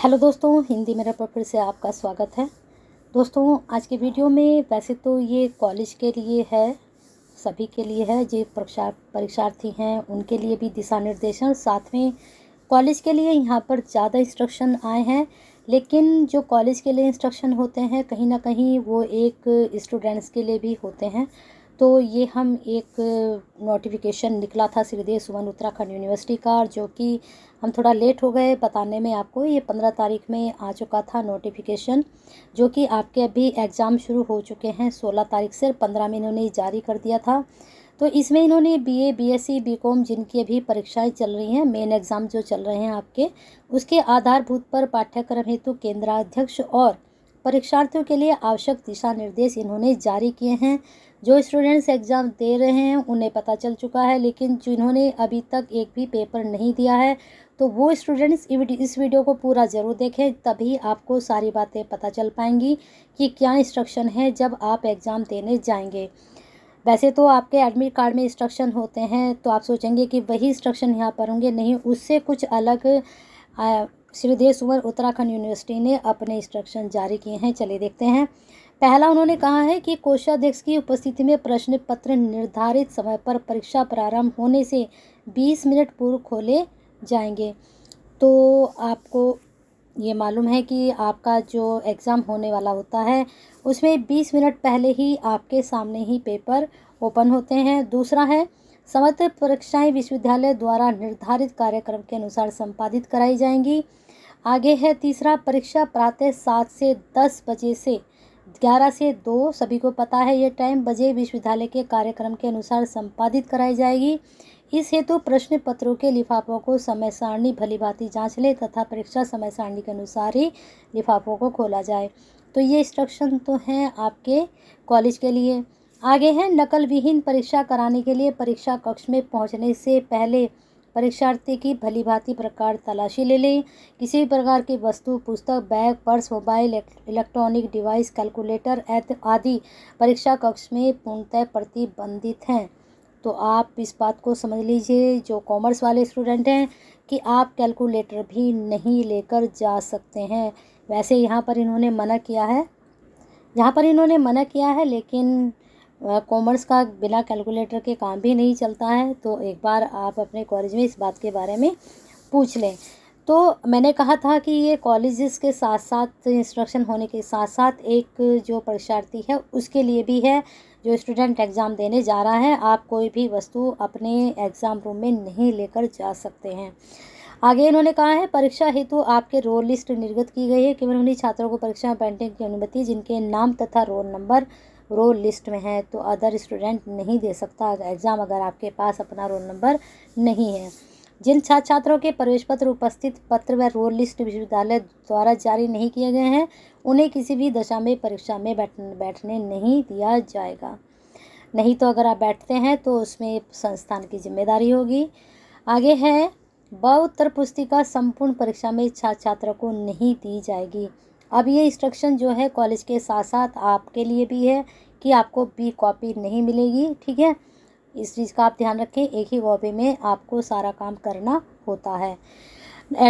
Hello दोस्तों, हिंदी मेरा पर से आपका स्वागत है। दोस्तों, आज के वीडियो में वैसे तो ये कॉलेज के लिए है, सभी के लिए है, जो परीक्षार्थी हैं उनके लिए भी दिशा निर्देशन, साथ में कॉलेज के लिए यहाँ पर ज़्यादा इंस्ट्रक्शन आए हैं। लेकिन जो कॉलेज के लिए इंस्ट्रक्शन होते हैं कहीं ना कहीं वो एक स्टूडेंट्स के लिए भी होते हैं। तो ये हम एक नोटिफिकेशन निकला था श्रीदेव सुमन उत्तराखंड यूनिवर्सिटी का, जो कि हम थोड़ा लेट हो गए बताने में आपको। ये 15 तारीख में आ चुका था नोटिफिकेशन, जो कि आपके अभी एग्ज़ाम शुरू हो चुके हैं 16 तारीख से, 15 में इन्होंने जारी कर दिया था। तो इसमें इन्होंने बीए, बीएससी, बीकॉम जिनकी अभी परीक्षाएं चल रही हैं, मेन एग्ज़ाम जो चल रहे हैं आपके, उसके आधारभूत पर पाठ्यक्रम हेतु केंद्राध्यक्ष और परीक्षार्थियों के लिए आवश्यक दिशा निर्देश इन्होंने जारी किए हैं। जो स्टूडेंट्स एग्ज़ाम दे रहे हैं उन्हें पता चल चुका है, लेकिन जिन्होंने अभी तक एक भी पेपर नहीं दिया है तो वो स्टूडेंट्स इस वीडियो को पूरा ज़रूर देखें, तभी आपको सारी बातें पता चल पाएंगी कि क्या इंस्ट्रक्शन है जब आप एग्ज़ाम देने जाएंगे। वैसे तो आपके एडमिट कार्ड में इंस्ट्रक्शन होते हैं, तो आप सोचेंगे कि वही इंस्ट्रक्शन यहाँ पर होंगे, नहीं, उससे कुछ अलग श्रीदेव सुमन उत्तराखंड यूनिवर्सिटी ने अपने इंस्ट्रक्शन जारी किए हैं। चलिए देखते हैं। पहला उन्होंने कहा है कि कोषाध्यक्ष की उपस्थिति में प्रश्न पत्र निर्धारित समय पर परीक्षा प्रारंभ होने से 20 मिनट पूर्व खोले जाएंगे। तो आपको ये मालूम है कि आपका जो एग्ज़ाम होने वाला होता है उसमें 20 मिनट पहले ही आपके सामने ही पेपर ओपन होते हैं। दूसरा है, समस्त परीक्षाएं विश्वविद्यालय द्वारा निर्धारित कार्यक्रम के अनुसार संपादित कराई जाएंगी। आगे है तीसरा, परीक्षा प्रातः 7 से 10 बजे से 11 से 2, सभी को पता है ये टाइम, बजे विश्वविद्यालय के कार्यक्रम के अनुसार संपादित कराई जाएगी। इस हेतु प्रश्न पत्रों के लिफाफों को समय सारणी भलीभांति जांच ले तथा परीक्षा समय सारणी के अनुसार ही लिफाफों को खोला जाए। तो ये इंस्ट्रक्शन तो हैं आपके कॉलेज के लिए। आगे है, नकल विहीन परीक्षा कराने के लिए परीक्षा कक्ष में पहुंचने से पहले परीक्षार्थी की भलीभांति प्रकार तलाशी ले लें। किसी भी प्रकार की वस्तु, पुस्तक, bag, purse, mobile, electronic device, calculator आदि परीक्षा कक्ष में पूर्णतः प्रतिबंधित हैं। तो आप इस बात को समझ लीजिए, जो कॉमर्स वाले स्टूडेंट हैं, कि आप कैलकुलेटर भी नहीं लेकर जा सकते हैं। वैसे यहाँ पर इन्होंने मना किया है, लेकिन कॉमर्स का बिना कैलकुलेटर के काम भी नहीं चलता है। तो एक बार आप अपने कॉलेज में इस बात के बारे में पूछ लें। तो मैंने कहा था कि ये कॉलेजेस के साथ साथ इंस्ट्रक्शन होने के साथ साथ एक जो परीक्षार्थी है उसके लिए भी है। जो स्टूडेंट एग्ज़ाम देने जा रहा है, आप कोई भी वस्तु अपने एग्ज़ाम रूम में नहीं लेकर जा सकते हैं। आगे इन्होंने कहा है, परीक्षा हेतु आपके रोल लिस्ट निर्गत की गई है। केवल उन्हीं छात्रों को परीक्षा में बैठने की अनुमति जिनके नाम तथा रोल नंबर रोल लिस्ट में है। तो अदर स्टूडेंट नहीं दे सकता एग्ज़ाम अगर आपके पास अपना रोल नंबर नहीं है। जिन छात्रों के प्रवेश पत्र, उपस्थित पत्र व रोल लिस्ट विश्वविद्यालय द्वारा जारी नहीं किए गए हैं, उन्हें किसी भी दशा में परीक्षा में बैठने नहीं दिया जाएगा। नहीं तो अगर आप बैठते हैं तो उसमें संस्थान की जिम्मेदारी होगी। आगे है, उत्तर पुस्तिका संपूर्ण परीक्षा में छात्र को नहीं दी जाएगी। अब ये इंस्ट्रक्शन जो है कॉलेज के साथ साथ आपके लिए भी है कि आपको बी कॉपी नहीं मिलेगी, ठीक है। इस चीज़ का आप ध्यान रखें, एक ही कॉपी में आपको सारा काम करना होता है।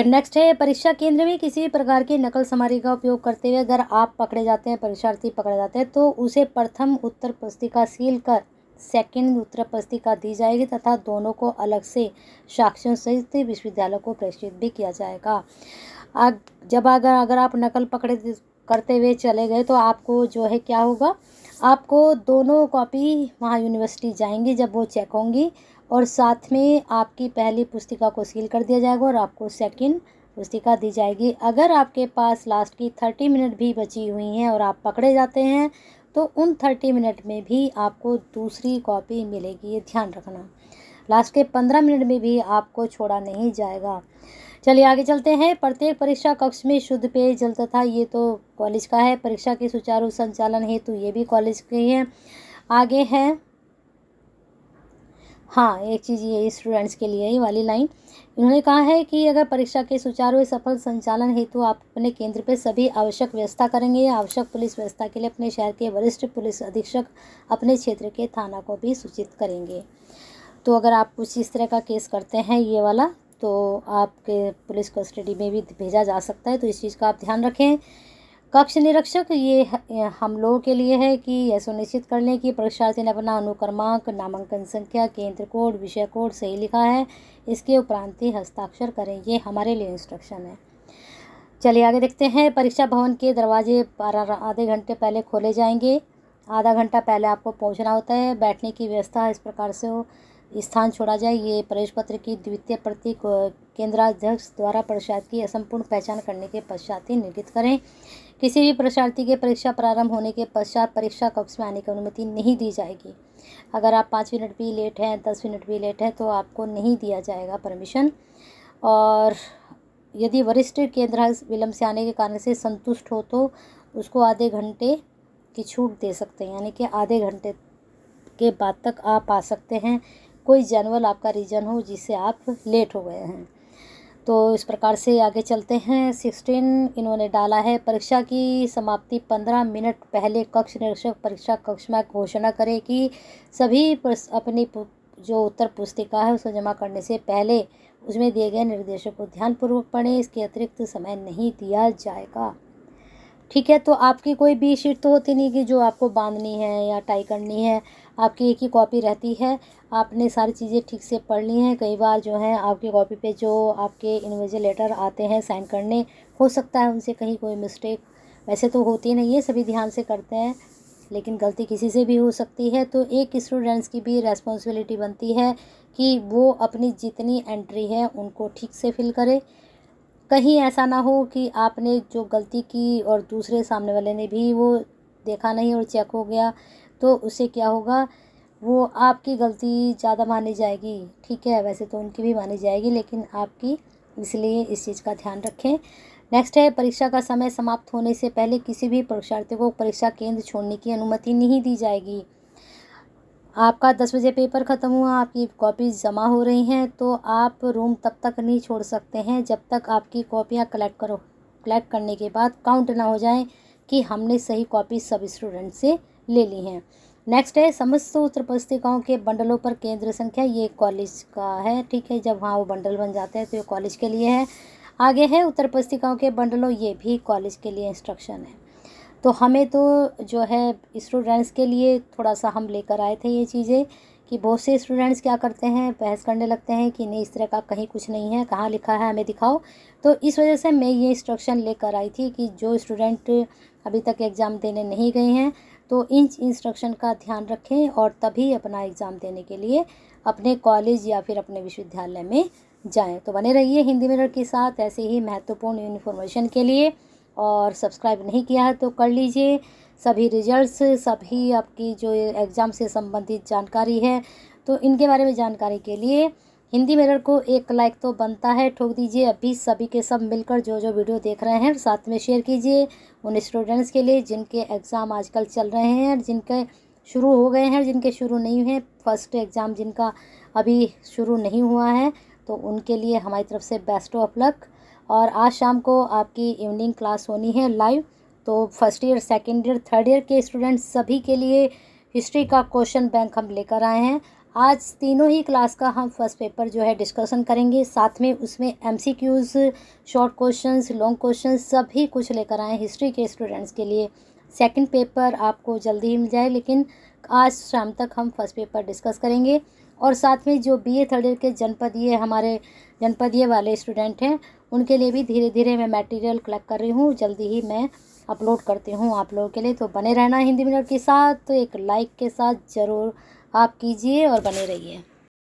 नेक्स्ट है, परीक्षा केंद्र में किसी भी प्रकार की नकल सामग्री का उपयोग करते हुए अगर आप पकड़े जाते हैं, परीक्षार्थी पकड़े जाते हैं, तो उसे प्रथम उत्तर पुस्तिका सील कर सेकंड उत्तर पुस्तिका दी जाएगी तथा दोनों को अलग से साक्ष्यों सहित विश्वविद्यालय को प्रेषित भी किया जाएगा। जब अगर आप नकल करते हुए चले गए तो आपको जो है क्या होगा, आपको दोनों कॉपी वहाँ यूनिवर्सिटी जाएंगी जब वो चेक होंगी, और साथ में आपकी पहली पुस्तिका को सील कर दिया जाएगा और आपको सेकंड पुस्तिका दी जाएगी। अगर आपके पास लास्ट की 30 मिनट भी बची हुई हैं और आप पकड़े जाते हैं तो उन 30 मिनट में भी आपको दूसरी कॉपी मिलेगी, ये ध्यान रखना। लास्ट के 15 मिनट में भी आपको छोड़ा नहीं जाएगा। चलिए आगे चलते हैं। प्रत्येक परीक्षा कक्ष में शुद्ध पेयजल तथा, ये तो कॉलेज का है, परीक्षा के सुचारू संचालन हेतु ये भी कॉलेज के हैं। आगे है, हाँ, एक चीज़ ये स्टूडेंट्स के लिए ये वाली लाइन इन्होंने कहा है कि अगर परीक्षा के सुचारू सफल संचालन हेतु आप अपने केंद्र पर सभी आवश्यक व्यवस्था करेंगे। आवश्यक पुलिस व्यवस्था के लिए अपने शहर के वरिष्ठ पुलिस अधीक्षक अपने क्षेत्र के थाना को भी सूचित करेंगे। तो अगर आप कुछ इस तरह का केस करते हैं ये वाला, तो आपके पुलिस कस्टडी में भी भेजा जा सकता है, तो इस चीज़ का आप ध्यान रखें। कक्ष निरीक्षक ये हम लोगों के लिए है कि यह सुनिश्चित कर लें कि परीक्षार्थी ने अपना अनुक्रमांक, नामांकन संख्या, केंद्र कोड, विषय कोड सही लिखा है। इसके उपरांत ही हस्ताक्षर करें। ये हमारे लिए इंस्ट्रक्शन है। चलिए आगे देखते हैं। परीक्षा भवन के दरवाजे आधे घंटे पहले खोले जाएंगे। आधा घंटा पहले आपको पहुंचना होता है। बैठने की व्यवस्था इस प्रकार से हो, स्थान छोड़ा जाए। ये प्रवेश पत्र की द्वितीय प्रति केंद्राध्यक्ष द्वारा परीक्षार्थी की असंपूर्ण पहचान करने के पश्चात ही निर्गत करें। किसी भी परीक्षार्थी के परीक्षा प्रारंभ होने के पश्चात परीक्षा कक्ष में आने की अनुमति नहीं दी जाएगी। अगर आप 5 मिनट भी लेट हैं, 10 मिनट भी लेट हैं, तो आपको नहीं दिया जाएगा परमिशन। और यदि वरिष्ठ केंद्राध्यक्ष विलम्ब से आने के कारण से संतुष्ट हो तो उसको आधे घंटे की छूट दे सकते हैं, यानी कि आधे घंटे के बाद तक आप आ सकते हैं। कोई जनरल आपका रीज़न हो जिससे आप लेट हो गए हैं। तो इस प्रकार से आगे चलते हैं। 16 इन्होंने डाला है, परीक्षा की समाप्ति 15 मिनट पहले कक्ष निरीक्षक परीक्षा कक्ष में घोषणा करे कि सभी अपनी जो उत्तर पुस्तिका है उसको जमा करने से पहले उसमें दिए गए निर्देशों को ध्यानपूर्वक पढ़ें। इसके अतिरिक्त समय नहीं दिया जाएगा। ठीक है, तो आपकी कोई भी शीट तो होती नहीं कि जो आपको बांधनी है या टाई करनी है। आपकी एक ही कॉपी रहती है। आपने सारी चीज़ें ठीक से पढ़ ली हैं। कई बार जो है आपकी कॉपी पे जो आपके इन्विजिलेटर आते हैं साइन करने, हो सकता है उनसे कहीं कोई मिस्टेक, वैसे तो होती नहीं है, सभी ध्यान से करते हैं, लेकिन गलती किसी से भी हो सकती है। तो एक स्टूडेंट्स की भी रेस्पॉन्सिबिलिटी बनती है कि वो अपनी जितनी एंट्री है उनको ठीक से फिल करे। कहीं ऐसा ना हो कि आपने जो गलती की और दूसरे सामने वाले ने भी वो देखा नहीं और चेक हो गया, तो उससे क्या होगा, वो आपकी गलती ज़्यादा मानी जाएगी। ठीक है, वैसे तो उनकी भी मानी जाएगी, लेकिन आपकी, इसलिए इस चीज़ का ध्यान रखें। नेक्स्ट है, परीक्षा का समय समाप्त होने से पहले किसी भी परीक्षार्थी को परीक्षा केंद्र छोड़ने की अनुमति नहीं दी जाएगी। आपका 10 बजे पेपर ख़त्म हुआ, आपकी कॉपीज़ जमा हो रही हैं, तो आप रूम तब तक नहीं छोड़ सकते हैं जब तक आपकी कॉपियाँ कलेक्ट करने के बाद काउंट ना हो जाए कि हमने सही कॉपी सब स्टूडेंट से ले ली हैं। नेक्स्ट है, समस्त उत्तर पुस्तिकाओं के बंडलों पर केंद्र संख्या, ये कॉलेज का है। ठीक है, जब वहाँ वो बंडल बन जाते हैं तो ये कॉलेज के लिए है। आगे है, उत्तर पुस्तिकाओं के बंडलों, ये भी कॉलेज के लिए इंस्ट्रक्शन है। तो हमें तो जो है स्टूडेंट्स के लिए थोड़ा सा हम लेकर आए थे ये चीज़ें, कि बहुत से स्टूडेंट्स क्या करते हैं, बहस करने लगते हैं कि नहीं, इस तरह का कहीं कुछ नहीं है, कहाँ लिखा है हमें दिखाओ। तो इस वजह से मैं ये इंस्ट्रक्शन लेकर आई थी कि जो स्टूडेंट अभी तक एग्ज़ाम देने नहीं गए हैं तो इन इंस्ट्रक्शन का ध्यान रखें और तभी अपना एग्ज़ाम देने के लिए अपने कॉलेज या फिर अपने विश्वविद्यालय में जाएं। तो बने रहिए हिंदी मिरर के साथ ऐसे ही महत्वपूर्ण इन्फॉर्मेशन के लिए। और सब्सक्राइब नहीं किया है तो कर लीजिए। सभी रिजल्ट्स, सभी आपकी जो एग्ज़ाम से संबंधित जानकारी है, तो इनके बारे में जानकारी के लिए हिंदी मिरर को एक लाइक तो बनता है, ठोक दीजिए अभी। सभी के सब मिलकर जो जो वीडियो देख रहे हैं साथ में शेयर कीजिए उन स्टूडेंट्स के लिए जिनके एग्ज़ाम आजकल चल रहे हैं, जिनके शुरू हो गए हैं, जिनके शुरू नहीं हुए, फर्स्ट एग्ज़ाम जिनका अभी शुरू नहीं हुआ है, तो उनके लिए हमारी तरफ से बेस्ट ऑफ लक। और आज शाम को आपकी इवनिंग क्लास होनी है लाइव, तो first year, second year, third year के स्टूडेंट्स सभी के लिए हिस्ट्री का क्वेश्चन बैंक हम लेकर आए हैं। आज तीनों ही क्लास का हम फर्स्ट पेपर जो है डिस्कशन करेंगे, साथ में उसमें MCQs, short questions, long questions सभी कुछ लेकर आए हिस्ट्री के स्टूडेंट्स के लिए। सेकंड पेपर आपको जल्दी ही मिल जाए, लेकिन आज शाम तक हम फर्स्ट पेपर डिस्कस करेंगे। और साथ में जो BA थर्ड ईयर के जनपदीय, हमारे जनपदीय वाले स्टूडेंट हैं, उनके लिए भी धीरे धीरे मैं मटेरियल कलेक्ट कर रही हूँ, जल्दी ही मैं अपलोड करती हूँ आप लोगों के लिए। तो बने रहना हिंदी मिरर के साथ, तो एक लाइक के साथ ज़रूर आप कीजिए और बने रहिए।